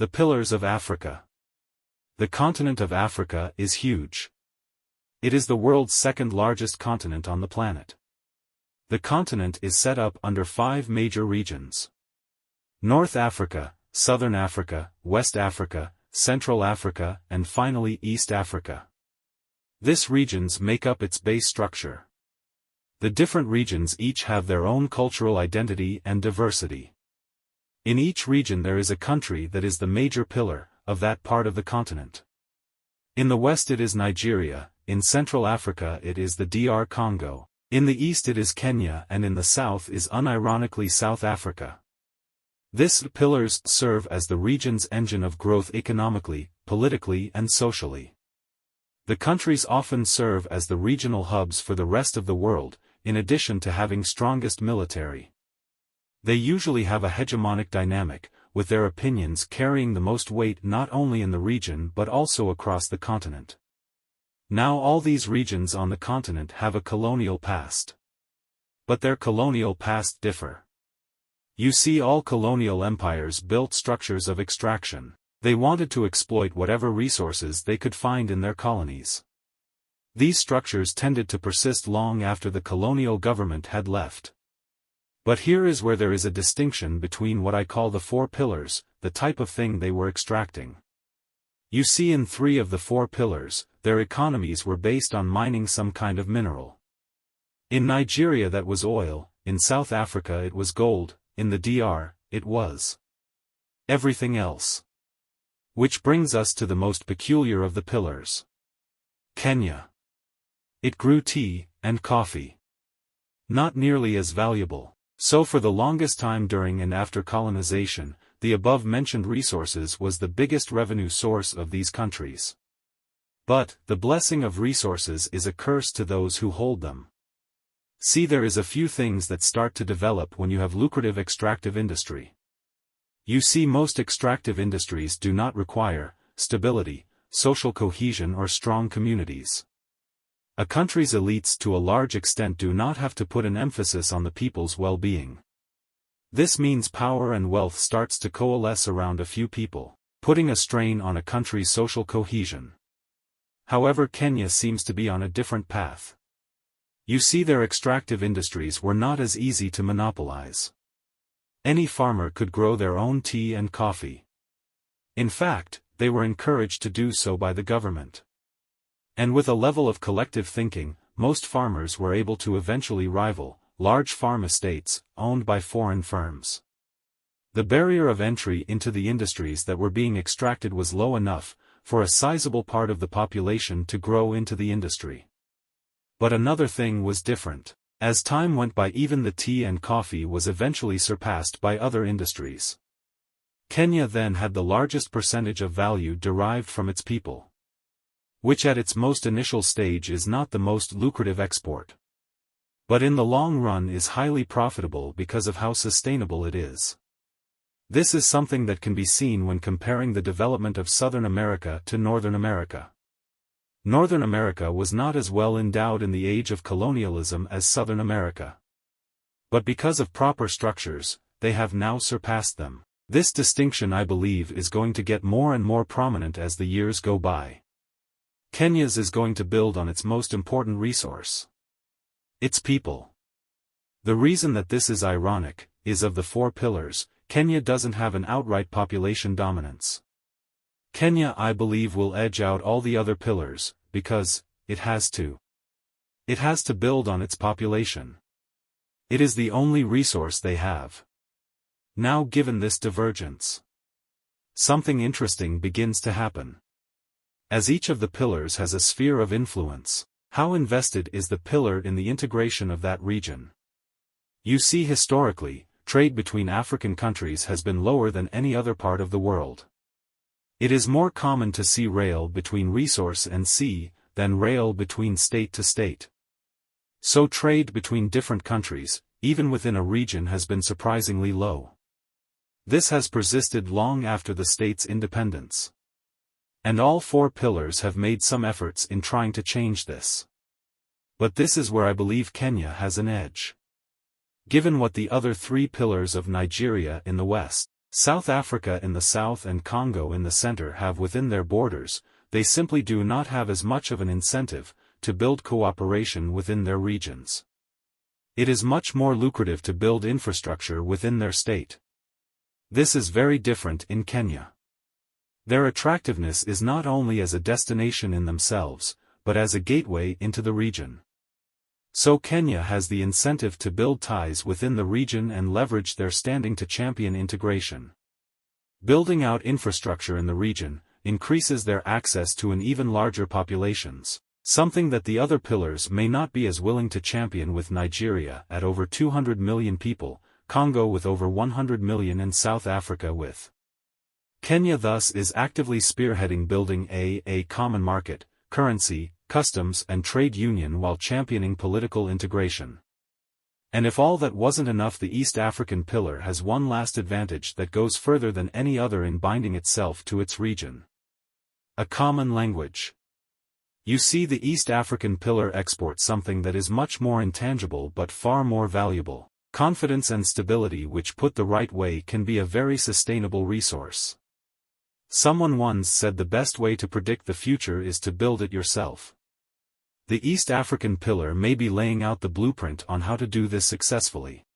The pillars of Africa. The continent of Africa is huge. It is the world's second largest continent on the planet. The continent is set up under 5 major regions: North Africa, Southern Africa, West Africa, Central Africa, and finally East Africa. These regions make up its base structure. The different regions each have their own cultural identity and diversity. In each region there is a country that is the major pillar of that part of the continent. In the west it is Nigeria, in Central Africa it is the Drcongo, in the east it is Kenya, and in the south is unironically South Africa. These pillars serve as the region's engine of growth economically, politically and socially. The countries often serve as the regional hubs for the rest of the world, in addition to having strongest military. They usually have a hegemonic dynamic, with their opinions carrying the most weight not only in the region but also across the continent. Now all these regions on the continent have a colonial past. But their colonial past differ. You see, all colonial empires built structures of extraction. They wanted to exploit whatever resources they could find in their colonies. These structures tended to persist long after the colonial government had left. But here is where there is a distinction between what I call the 4 pillars, the type of thing they were extracting. You see, in 3 of the 4 pillars, their economies were based on mining some kind of mineral. In Nigeria that was oil, in South Africa it was gold, in the DR, it was everything else. Which brings us to the most peculiar of the pillars. Kenya. It grew tea and coffee. Not nearly as valuable. So for the longest time during and after colonization, the above-mentioned resources was the biggest revenue source of these countries. But, the blessing of resources is a curse to those who hold them. See, there is a few things that start to develop when you have lucrative extractive industry. You see, most extractive industries do not require stability, social cohesion or strong communities. A country's elites to a large extent do not have to put an emphasis on the people's well-being. This means power and wealth starts to coalesce around a few people, putting a strain on a country's social cohesion. However, Kenya seems to be on a different path. You see, their extractive industries were not as easy to monopolize. Any farmer could grow their own tea and coffee. In fact, they were encouraged to do so by the government. And with a level of collective thinking, most farmers were able to eventually rival large farm estates owned by foreign firms. The barrier of entry into the industries that were being extracted was low enough for a sizable part of the population to grow into the industry. But another thing was different. As time went by, even the tea and coffee was eventually surpassed by other industries. Kenya then had the largest percentage of value derived from its people, which at its most initial stage is not the most lucrative export, but in the long run is highly profitable because of how sustainable it is. This is something that can be seen when comparing the development of Southern America to Northern America. Northern America was not as well endowed in the age of colonialism as Southern America. But because of proper structures, they have now surpassed them. This distinction, I believe, is going to get more and more prominent as the years go by. Kenya's is going to build on its most important resource: its people. The reason that this is ironic is, of the 4 pillars, Kenya doesn't have an outright population dominance. Kenya, I believe, will edge out all the other pillars, because it has to. It has to build on its population. It is the only resource they have. Now, given this divergence, something interesting begins to happen. As each of the pillars has a sphere of influence, how invested is the pillar in the integration of that region? You see, historically, trade between African countries has been lower than any other part of the world. It is more common to see rail between resource and sea, than rail between state to state. So trade between different countries, even within a region, has been surprisingly low. This has persisted long after the state's independence. And all 4 pillars have made some efforts in trying to change this. But this is where I believe Kenya has an edge. Given what the other 3 pillars of Nigeria in the west, South Africa in the south and Congo in the center have within their borders, they simply do not have as much of an incentive to build cooperation within their regions. It is much more lucrative to build infrastructure within their state. This is very different in Kenya. Their attractiveness is not only as a destination in themselves, but as a gateway into the region. So Kenya has the incentive to build ties within the region and leverage their standing to champion integration. Building out infrastructure in the region increases their access to an even larger populations, something that the other pillars may not be as willing to champion, with Nigeria at over 200 million people, Congo with over 100 million and South Africa with. Kenya thus is actively spearheading building a common market, currency, customs and trade union while championing political integration. And if all that wasn't enough, the East African pillar has one last advantage that goes further than any other in binding itself to its region. A common language. You see, the East African pillar exports something that is much more intangible but far more valuable: confidence and stability, which put the right way can be a very sustainable resource. Someone once said the best way to predict the future is to build it yourself. The East African pillar may be laying out the blueprint on how to do this successfully.